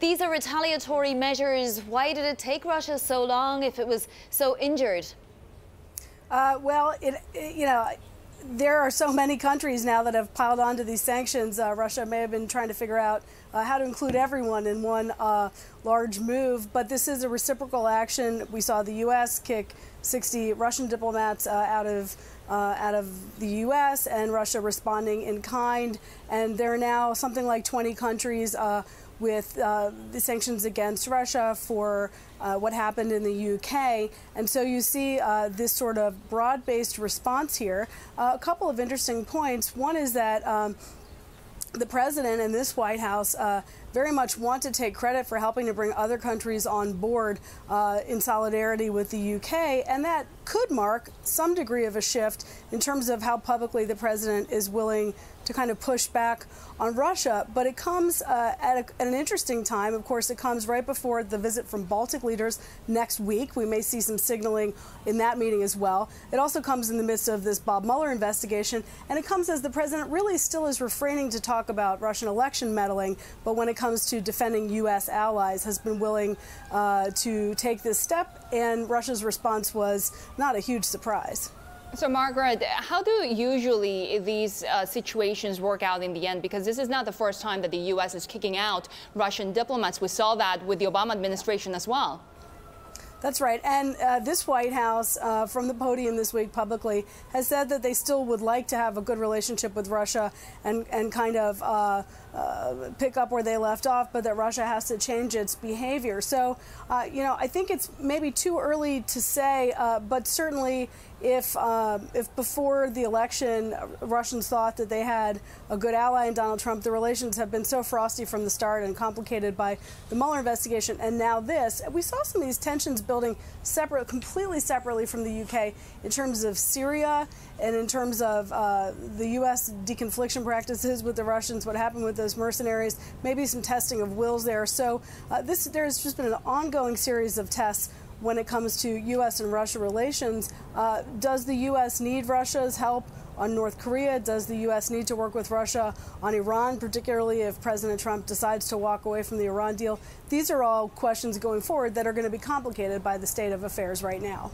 these are retaliatory measures. Why did it take Russia so long if it was so injured? There are so many countries now that have piled onto these sanctions. Russia may have been trying to figure out how to include everyone in one large move, but this is a reciprocal action. We saw the U.S. kick 60 Russian diplomats out of the U.S. and Russia responding in kind. And there are now something like 20 countries with the sanctions against Russia for what happened in the UK. And so you see this sort of broad-based response here. A couple of interesting points. One is that the president and this White House very much want to take credit for helping to bring other countries on board in solidarity with the UK, and that could mark some degree of a shift in terms of how publicly the president is willing to kind of push back on Russia. But it comes at an interesting time. Of course, it comes right before the visit from Baltic leaders next week. We may see some signaling in that meeting as well. It also comes in the midst of this Bob Mueller investigation, and it comes as the president really still is refraining to talk about Russian election meddling, but when it comes to defending U.S. allies, has been willing to take this step, and Russia's response was not a huge surprise. So, Margaret, how do usually these situations work out in the end? Because this is not the first time that the U.S. is kicking out Russian diplomats. We saw that with the Obama administration as well. That's right. And this White House, from the podium this week publicly, has said that they still would like to have a good relationship with Russia and kind of pick up where they left off, but that Russia has to change its behavior. So, I think it's maybe too early to say, but certainly if before the election Russians thought that they had a good ally in Donald Trump, the relations have been so frosty from the start and complicated by the Mueller investigation, and now this. We saw some of these tensions building completely separately from the UK in terms of Syria and in terms of the U.S. deconfliction practices with the Russians, what happened with those mercenaries, maybe some testing of wills there. So there's just been an ongoing series of tests when it comes to U.S. and Russia relations. Does the U.S. need Russia's help on North Korea? Does the U.S. need to work with Russia on Iran, particularly if President Trump decides to walk away from the Iran deal? These are all questions going forward that are going to be complicated by the state of affairs right now.